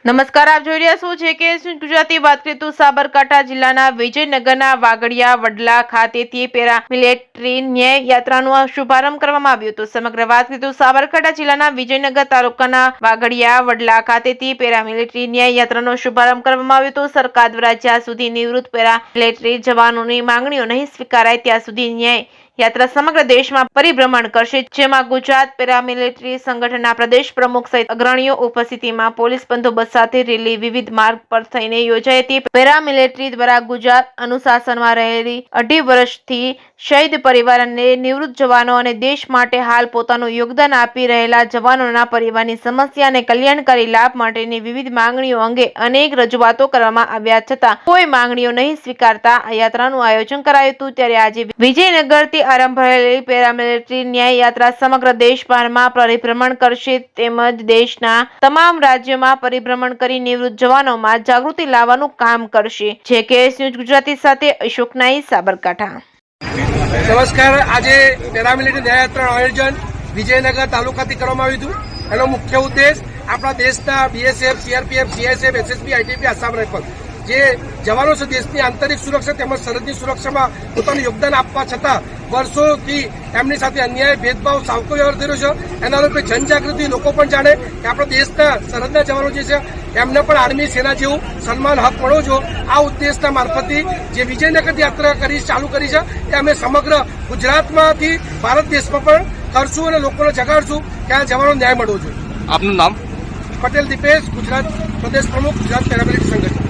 નમસ્કાર, આપ જોઈ રહ્યા છો જે કે ગુજરાતી વાત કરીએ તો સાબરકાંઠા જિલ્લાના વિજયનગરના વાગડિયા વડલા ખાતેથી પેરામિલિટરી ન્યાય યાત્રાનો શુભારંભ કરવામાં આવ્યો હતો। સમગ્ર વાત કરીએ તો સાબરકાંઠા જિલ્લાના વિજયનગર તાલુકાના વાગડિયા વડલા ખાતેથી પેરામિલિટરી ન્યાય યાત્રાનો શુભારંભ કરવામાં આવ્યો હતો। સરકાર દ્વારા જ્યાં સુધી નિવૃત્ત પેરામિલિટરી જવાનોની માંગણીઓ નહીં સ્વીકારાય ત્યાં સુધી ન્યાય યાત્રા સમગ્ર દેશમાં પરિભ્રમણ કરશે, જેમાં ગુજરાત પેરામિલિટરી સંગઠનના પ્રદેશ પ્રમુખ સહિત અગ્રણીઓ ઉપસ્થિતિમાં પોલીસ બંદોબસ્ત સાથે રેલી વિવિધ માર્ગ પર થઈને યોજાઈ હતી। પેરામિલિટરી દ્વારા ગુજરાત અનુશાસનમાં રહેલી 2.5 વર્ષથી શહીદ પરિવાર અને નિવૃત્ત જવાનો અને દેશ માટે હાલ પોતાનું યોગદાન આપી રહેલા જવાનોના પરિવારની સમસ્યા અને કલ્યાણકારી લાભ માટેની વિવિધ માંગણીઓ અંગે અનેક રજૂઆતો કરવામાં આવ્યા છતાં કોઈ માંગણીઓ નહીં સ્વીકારતા આ યાત્રાનું આયોજન કરાયું હતું। ત્યારે આજે વિજયનગરથી આરંભ થયેલી પેરામિલિટરી ન્યાય યાત્રા સમગ્ર દેશભરમાં પરિભ્રમણ કરશે તેમજ દેશના તમામ રાજ્યોમાં પરિભ્રમણ કરી નિવૃત્ત જવાનોમાં જાગૃતિ લાવવાનું કામ કરશે। જે કે ન્યૂઝ ગુજરાતી સાથે અશોક નાઈ, સાબરકાંઠા। નમસ્કાર, આજે પેરામિલિટરી ન્યાય યાત્રાનું આયોજન વિજયનગર તાલુકાથી કરવામાં આવ્યું હતું। એનો મુખ્ય ઉદ્દેશ આપણા દેશના BSF, CRPF, CSF, SSB, ITB, Assam rifle જે જવાનો છે દેશની આંતરિક સુરક્ષા તેમજ સરહદની સુરક્ષામાં પોતાનું યોગદાન આપવા છતાં વર્ષોથી એમની સાથે અન્યાય, ભેદભાવ, સાવકો વ્યવહાર થઈ રહ્યો છે। એના રૂપે જનજાગૃતિ લોકો પણ જાણે કે આપણા દેશના સરહદના જવાનો જે છે એમને પણ આર્મી સેના જેવું સન્માન હક મળવો જોઈએ। આ ઉદ્દેશના મારફતથી જે વિજયનગર યાત્રા ચાલુ કરી છે એ અમે સમગ્ર ગુજરાતમાંથી ભારત દેશમાં પણ કરશું અને લોકોને જગાડશું કે આ જવાનો ન્યાય મળવો જોઈએ। આપનું નામ? પટેલ દીપેશ, ગુજરાત પ્રદેશ પ્રમુખ, ગુજરાત પેરામિલિટરી સંગઠન।